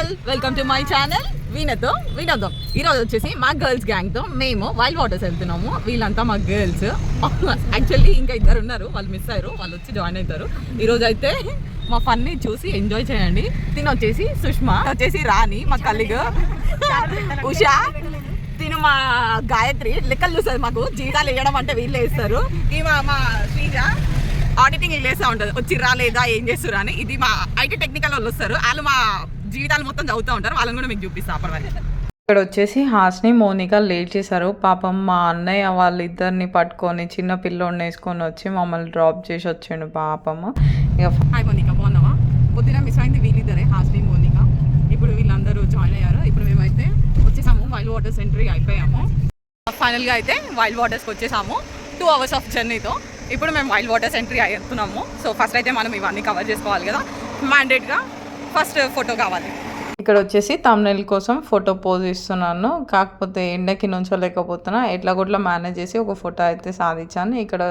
All welcome to my channel వినోదం. ఈరోజు వచ్చేసి మా గర్ల్స్ గ్యాంగ్తో మేము వైల్డ్ వాటర్స్ వెళ్తున్నాము. వీళ్ళంతా మా గర్ల్స్. యాక్చువల్లీ ఇంకా ఇద్దరు ఉన్నారు, వాళ్ళు మిస్ అయ్యారు, వాళ్ళు వచ్చి జాయిన్ అవుతారు. ఈరోజు అయితే మా ఫన్ని చూసి ఎంజాయ్ చేయండి. తిను వచ్చేసి సుష్మా, వచ్చేసి రాణి మా కలీగ్, ఉషా, తిను మా గాయత్రి. లెక్కలు చూస్తుంది, మాకు జీతాలు వేయడం అంటే వీళ్ళే ఇస్తారు. ఈ మా శ్రీజ ఆడిటింగ్ వేస్తూ ఉంటుంది, వచ్చి రాలేదా ఏం చేస్తారు అని. ఇది మా ఐటీ టెక్నికల్ వాళ్ళు వస్తారు, వాళ్ళు మా జీవితాలు మొత్తం చదువుతూ ఉంటారు. వాళ్ళని కూడా మీకు చూపిస్తా అప్పటి. ఇక్కడ వచ్చేసి హాస్ని మోనిక లేట్ చేశారు. పాపం మా అన్నయ్య వాళ్ళిద్దరిని పట్టుకొని చిన్న పిల్లోడిని వేసుకొని వచ్చి మమ్మల్ని డ్రాప్ చేసి వచ్చాడు పాపము. ఇక హాయ్ మోనిక, బాగున్నావా? పొద్దున మిస్ అయింది వీళ్ళిద్దరే, హాస్ని మోనిక. ఇప్పుడు వీళ్ళందరూ జాయిన్ అయ్యారు. ఇప్పుడు మేమైతే వచ్చేసాము, వైల్డ్ వాటర్స్ ఎంట్రీ అయిపోయాము. ఫైనల్గా అయితే వైల్డ్ వాటర్స్కి వచ్చేసాము 2 hours ఆఫ్ జర్నీతో. ఇప్పుడు మేము వైల్డ్ వాటర్స్ ఎంట్రీ అవుతున్నాము. సో ఫస్ట్ అయితే మనం ఇవన్నీ కవర్ చేసుకోవాలి కదా, మ్యాండేట్గా ఫస్ట్ ఫోటో కావాలి. ఇక్కడ వచ్చేసి తమ్నెయిల్ కోసం ఫోటో పోజ్ ఇస్తున్నాను, కాకపోతే ఎండకి నుంచోలేకపోతున్నా. ఎట్లా కొట్లా మేనేజ్ చేసి ఒక ఫోటో అయితే సాధించాను. ఇక్కడ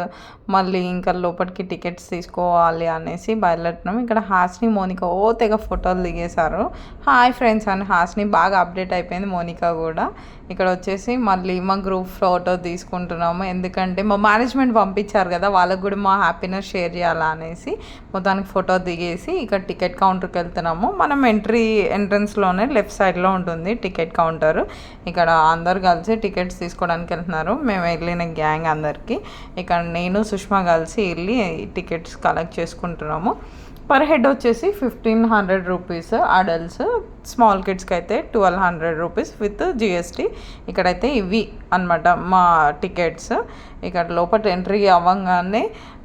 మళ్ళీ ఇంకా లోపలికి టికెట్స్ తీసుకోవాలి అనేసి బయలుదేరుతున్నాం. ఇక్కడ హాస్ని మోనిక తెగ ఫోటోలు దిగేశారు. హాయ్ ఫ్రెండ్స్ అని హాస్ని బాగా అప్డేట్ అయిపోయింది, మోనిక కూడా. ఇక్కడ వచ్చేసి మళ్ళీ మా గ్రూప్ ఫోటో తీసుకుంటున్నాము, ఎందుకంటే మా మేనేజ్మెంట్ పంపించారు కదా, వాళ్ళకు కూడా మా హ్యాపీనెస్ షేర్ చేయాలా అనేసి మొత్తానికి ఫోటో దిగేసి ఇక్కడ టికెట్ కౌంటర్కి వెళ్తున్నాము. మనం ఎంట్రన్స్లోనే లెఫ్ట్ సైడ్లో ఉంటుంది టికెట్ కౌంటర్. ఇక్కడ అందరు కలిసి టికెట్స్ తీసుకోవడానికి వెళ్తున్నారు. మేము వెళ్ళిన గ్యాంగ్ అందరికీ. ఇక్కడ నేను సుష్మా కలిసి వెళ్ళి టికెట్స్ కలెక్ట్ చేసుకుంటున్నాము. పర్ హెడ్ వచ్చేసి 1500 రూపీస్ అడల్ట్స్, స్మాల్ కిడ్స్కి అయితే 1200 రూపీస్ విత్ జిఎస్టీ. ఇక్కడైతే ఇవి అన్నమాట మా టికెట్స్. ఇక్కడ లోపల ఎంట్రీ అవ్వగానే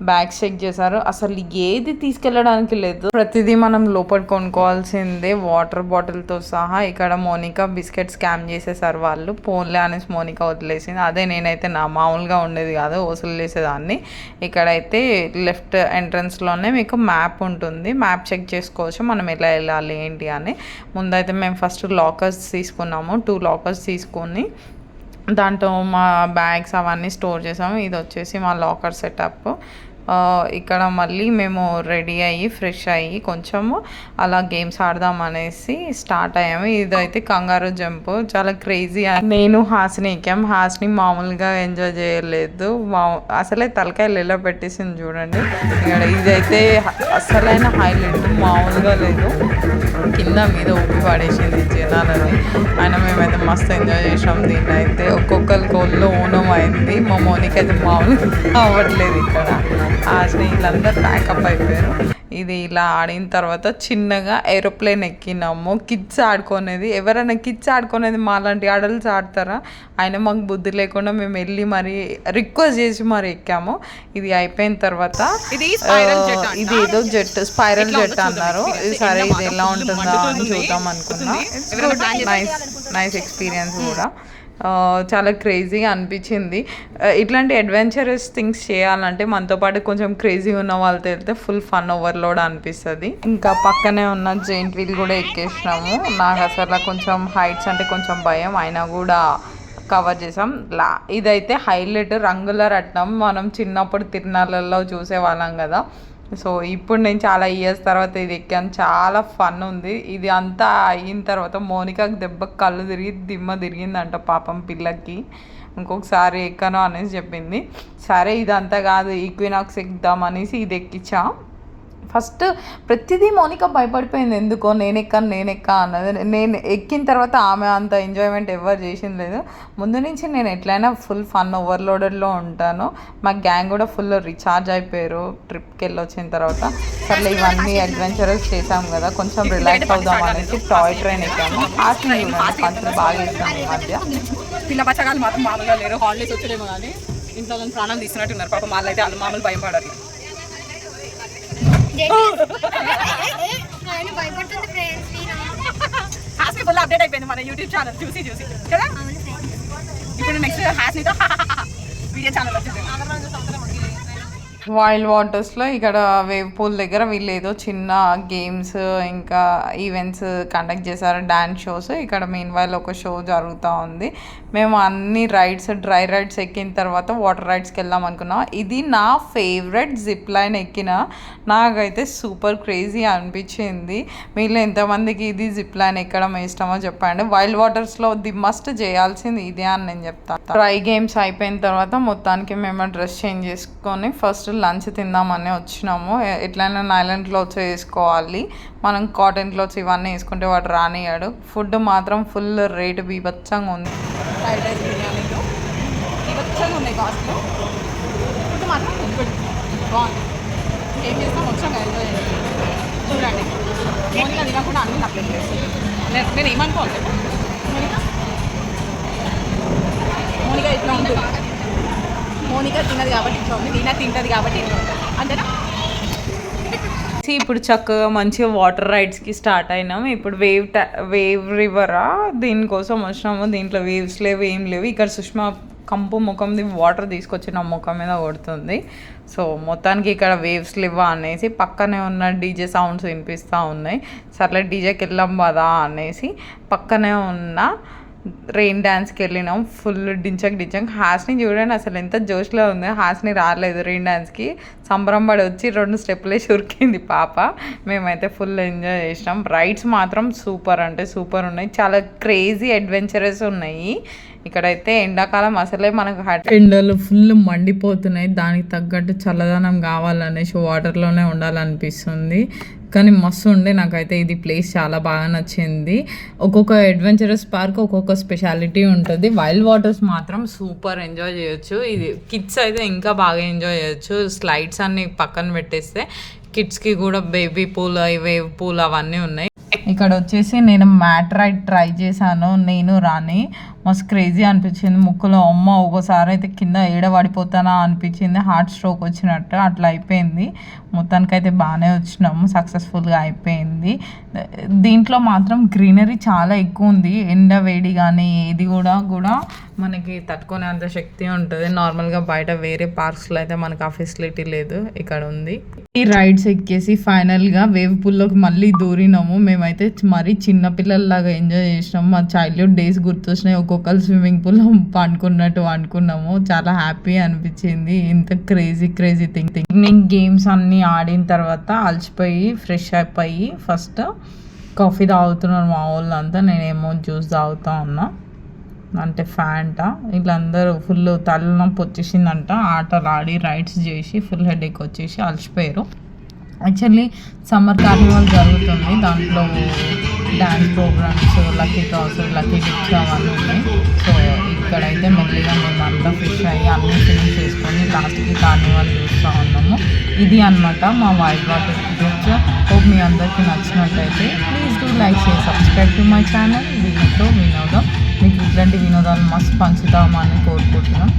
బ్యాగ్స్ చెక్ చేశారు. అసలు ఏది తీసుకెళ్ళడానికి లేదు, ప్రతిదీ మనం లోపల కొనుక్కోవాల్సిందే, వాటర్ బాటిల్తో సహా. ఇక్కడ మోనికా బిస్కెట్ స్కామ్ చేసేసారు వాళ్ళు, ఫోన్లే అనేసి మోనికా వదిలేసింది. అదే నేనైతే నా మామూలుగా ఉండేది కాదు, వసూలు చేసేదాన్ని. ఇక్కడైతే లెఫ్ట్ ఎంట్రన్స్లోనే మీకు మ్యాప్ ఉంటుంది, మ్యాప్ చెక్ చేసుకోవచ్చు మనం ఎలా వెళ్ళాలి ఏంటి అని. ముందైతే మేము ఫస్ట్ లాకర్స్ తీసుకున్నాము, 2 లాకర్స్ తీసుకొని దాంట్లో మా బ్యాగ్స్ అవన్నీ స్టోర్ చేసాము. ఇది వచ్చేసి మా లాకర్ సెటప్. ఇక్కడ మళ్ళీ మేము రెడీ అయ్యి ఫ్రెష్ అయ్యి కొంచెము అలా గేమ్స్ ఆడదాం అనేసి స్టార్ట్ అయ్యాము. ఇదైతే కంగారు జంప్, చాలా క్రేజీ. నేను హాస్ని ఎక్కాం. హాస్ని మామూలుగా ఎంజాయ్ చేయలేదు, అసలే తలకాయలు ఎలా పెట్టేసింది చూడండి. ఇక్కడ ఇదైతే అసలైన హైలైట్, మామూలుగా లేదు, కింద మీద ఊపి పడేసింది జనాలని. అయినా మేమైతే మస్తు ఎంజాయ్ చేసాం. దీన్ని అయితే ఒక్కొక్కరికి ఒళ్ళు ఊనం అయింది. మా మోనిక అయితే మామూలుగా అవ్వట్లేదు. ఇక్కడ హాస్ని వీళ్ళందరూ ప్యాకప్ అయిపోయారు. ఇది ఇలా ఆడిన తర్వాత చిన్నగా ఏరోప్లేన్ ఎక్కినాము. కిడ్స్ ఆడుకునేది, ఎవరైనా కిడ్స్ ఆడుకునేది మాలాంటి అడల్ట్స్ ఆడతారా? అయినా మాకు బుద్ధి లేకుండా మేము వెళ్ళి మరి రిక్వెస్ట్ చేసి మరి ఎక్కాము. ఇది అయిపోయిన తర్వాత ఇది ఏదో జెట్, స్పైరల్ జెట్ అన్నారు. సరే ఇది ఎలా ఉంటుందా అని చూద్దాం అనుకున్నా. నైస్ ఎక్స్పీరియన్స్ కూడా, చాలా క్రేజీగా అనిపించింది. ఇట్లాంటి అడ్వెంచరస్ థింగ్స్ చేయాలంటే మనతో పాటు కొంచెం క్రేజీ ఉన్న వాళ్ళతో వెళ్తే ఫుల్ ఫన్ ఓవర్లోడ్ అనిపిస్తుంది. ఇంకా పక్కనే ఉన్న జెయింట్ వీల్ కూడా ఎక్కేసినాము. నాకు అసలు కొంచెం హైట్స్ అంటే కొంచెం భయం, అయినా కూడా కవర్ చేసాం. ఇదైతే హైలైట్, రంగుల రత్నం. మనం చిన్నప్పుడు తిరునాళ్ళల్లో చూసేవాళ్ళం కదా, సో ఇప్పుడు నేను చాలా ఇయర్స్ తర్వాత ఇది ఎక్కాను, చాలా ఫన్ ఉంది. ఇది అంతా అయిన తర్వాత మోనికాకి దెబ్బకి కళ్ళు తిరిగి దిమ్మ తిరిగిందంట పాపం పిల్లకి. ఇంకొకసారి ఎక్కాను అనేసి చెప్పింది. సరే ఇదంతా కాదు, ఈక్వినాక్స్ ఎక్కుదాం అనేసి ఇది ఎక్కించా. ఫస్ట్ ప్రతిదీ మోనిక భయపడిపోయింది, ఎందుకో నేను ఎక్కా అన్నది. నేను ఎక్కిన తర్వాత ఆమె అంత ఎంజాయ్మెంట్ ఎవరు చేసింది లేదు. ముందు నుంచి నేను ఎట్లయినా ఫుల్ ఫన్ ఓవర్లోడెడ్లో ఉంటాను. మా గ్యాంగ్ కూడా ఫుల్ రీఛార్జ్ అయిపోయారు ట్రిప్కి వెళ్ళి వచ్చిన తర్వాత. సర్లే ఇవన్నీ అడ్వెంచరస్ చేసాం కదా, కొంచెం రిలాక్స్ అవుదాం అనేసి టాయ్ ట్రైన్ ఎక్కాము. పంచులు బాగా వేసాము ఈ మధ్య. పిల్ల బచ్చగాలు మాత్రం మామూలుగా లేరు, హాలిడేస్ వచ్చేదేమో కానీ ఇంట్లో ప్రాణం తీస్తున్నట్టున్నారు పాపం. వాళ్ళైతే వాళ్ళు మామూలు భయం పడారు. హాస్ని ఫుల్ అప్డేట్ అయిపోయింది మన యూట్యూబ్ ఛానల్ చూసి కదా. ఇప్పుడు నెక్స్ట్ హాస్నితో వీడియో ఛానల్ వచ్చింది. వైల్డ్ వాటర్స్లో ఇక్కడ వేవ్ పూల్ దగ్గర వీళ్ళు ఏదో చిన్న గేమ్స్ ఇంకా ఈవెంట్స్ కండక్ట్ చేశారు, డ్యాన్స్ షోస్. ఇక్కడ మెయిన్ వైల్ ఒక షో జరుగుతూ ఉంది. మేము అన్ని రైడ్స్, డ్రై రైడ్స్ ఎక్కిన తర్వాత వాటర్ రైడ్స్కి వెళ్దాం అనుకున్నాం. ఇది నా ఫేవరెట్ జిప్ లైన్ ఎక్కిన, నాకైతే సూపర్ క్రేజీ అనిపించింది. మీలో ఎంతమందికి ఇది జిప్ లైన్ ఎక్కడం ఇష్టమో చెప్పండి. వైల్డ్ వాటర్స్లో ది మస్ట్ చేయాల్సింది ఇదే అని నేను చెప్తాను. డ్రై గేమ్స్ అయిపోయిన తర్వాత మొత్తానికి మేము డ్రెస్ చేంజ్ చేసుకొని ఫస్ట్ లంచ్ తిందామని వచ్చినాము. ఎట్లయినా నైలాన్ క్లాత్స్ వేసుకోవాలి, మనం కాటన్ క్లాత్స్ ఇవన్నీ వేసుకుంటే వాడు రానియాడు. ఫుడ్ మాత్రం ఫుల్ రేటు బీభత్సంగా ఉంది. ఫ్రైడ్ రైస్, బిర్యానీలు బీభత్సంగా ఉన్నాయి కాస్ట్లు. ఫుడ్ మాత్రం బాగుంది. ఏం చేస్తాం, వచ్చాం ఎంజాయ్ చేయాలి. చూడండి, మోనికా తినకుండా అన్నీ నా ప్లేట్ చేస్తుంది. నేను ఏమనుకోవాలి, మోనికా ఇట్లా ఉంటుంది. మోనికా తిన్నది కాబట్టి ఇట్లా ఉంది, నేనా తింటుంది కాబట్టి ఇట్లా ఉంటుంది, అంతేనా? ఇప్పుడు చక్కగా మంచిగా వాటర్ రైడ్స్కి స్టార్ట్ అయినాము. ఇప్పుడు వేవ్ రివరా దీనికోసం వచ్చినాము. దీంట్లో వేవ్స్ లేవు, ఏం లేవు. ఇక్కడ సుష్మా కంపు ముఖంది వాటర్ తీసుకొచ్చి నా ముఖం మీద కొడుతుంది. సో మొత్తానికి ఇక్కడ వేవ్స్ లేవా అనేసి పక్కనే ఉన్న డీజే సౌండ్స్ వినిపిస్తూ ఉన్నాయి. సర్లే డీజేకి వెళ్ళాం కదా అనేసి పక్కనే ఉన్న రెయిన్ డ్యాన్స్కి వెళ్ళినాం. ఫుల్ డించక్ హాస్ని చూడండి అసలు ఎంత జోష్లో ఉంది. హాస్ని రాలేదు రెయిన్ డ్యాన్స్కి, సంబరం పడి వచ్చి 2 స్టెప్లే ఉరికింది పాప. మేమైతే ఫుల్ ఎంజాయ్ చేసినాం. రైడ్స్ మాత్రం సూపర్ అంటే సూపర్ ఉన్నాయి, చాలా క్రేజీ అడ్వెంచరస్ ఉన్నాయి. ఇక్కడైతే ఎండాకాలం అసలే మనకు ఎండలు ఫుల్ మండిపోతున్నాయి, దానికి తగ్గట్టు చల్లదనం కావాలనేసి వాటర్లోనే ఉండాలనిపిస్తుంది. కానీ మస్తు ఉండే, నాకైతే ఇది ప్లేస్ చాలా బాగా నచ్చింది. ఒక్కొక్క అడ్వెంచరస్ పార్క్ ఒక్కొక్క స్పెషాలిటీ ఉంటుంది. వైల్డ్ వాటర్స్ మాత్రం సూపర్ ఎంజాయ్ చేయొచ్చు. ఇది కిడ్స్ అయితే ఇంకా బాగా ఎంజాయ్ చేయొచ్చు. స్లైడ్స్ అన్ని పక్కన పెట్టేస్తే కిడ్స్కి కూడా బేబీ పూల్, వేవ్ పూల్ అవన్నీ ఉన్నాయి. ఇక్కడ వచ్చేసి నేను మ్యాట్ రైడ్ ట్రై చేశాను, నేను రాని. మస్తు క్రేజీ అనిపించింది. ముక్కులో అమ్మ ఒకసారి అయితే కింద ఏడబడిపోతానా అనిపించింది, హార్ట్ స్ట్రోక్ వచ్చినట్టు అట్లా అయిపోయింది. మొత్తానికైతే బాగానే వచ్చినాము, సక్సెస్ఫుల్గా అయిపోయింది. దీంట్లో మాత్రం గ్రీనరీ చాలా ఎక్కువ ఉంది. ఎండ వేడి కానీ ఏది కూడా మనకి తట్టుకునేంత శక్తి ఉంటుంది. నార్మల్గా బయట వేరే పార్క్స్లో అయితే మనకు ఆ ఫెసిలిటీ లేదు, ఇక్కడ ఉంది. ఈ రైడ్స్ ఎక్కేసి ఫైనల్గా వేవ్ పూల్లోకి మళ్ళీ దూరినాము. మేమైతే మరీ చిన్నపిల్లల్లాగా ఎంజాయ్ చేసినాము. మా చైల్డ్హుడ్ డేస్ గుర్తొచ్చినాయి. ఒక్కొక్కరు స్విమ్మింగ్ పూల్లో పండుకున్నట్టు అనుకున్నాము. చాలా హ్యాపీ అనిపించింది. ఇంత క్రేజీ థింగ్. గేమ్స్ అన్నీ ఆడిన తర్వాత అలసిపోయి ఫ్రెష్ అయిపోయి ఫస్ట్ కాఫీ తాగుతున్నారు మా వాళ్ళంతా, నేనేమో జ్యూస్ తాగుతా ఉన్నా, అంటే ఫ్యాంటా. వీళ్ళందరూ ఫుల్ తలనొప్పి వచ్చేసిందంట, ఆటలు ఆడి రైడ్స్ చేసి ఫుల్ హెడేక్ వచ్చేసి అలసిపోయారు. యాక్చువల్లీ సమ్మర్ కార్నివాల్ జరుగుతుంది, దాంట్లో dance programmes, lucky draws, lucky tips అవన్నీ ఉన్నాయి. సో ఇక్కడైతే మెల్లిగా మేము అంతా ఫ్రెష్ అయ్యి అన్నీ ఫినిష్ చేసుకొని లాస్ట్కి కార్నివాల్ చూస్తూ ఉన్నాము. ఇది అనమాట మా వైల్డ్ వాటర్ టికెట్స్. హోప్ మీ అందరికీ నచ్చినట్టయితే please do like, share, subscribe to my channel. దీనితో వినోదం. మీకు ఇట్లాంటి వినోదాలు మస్తు పంచుతామని కోరుకుంటున్నాం.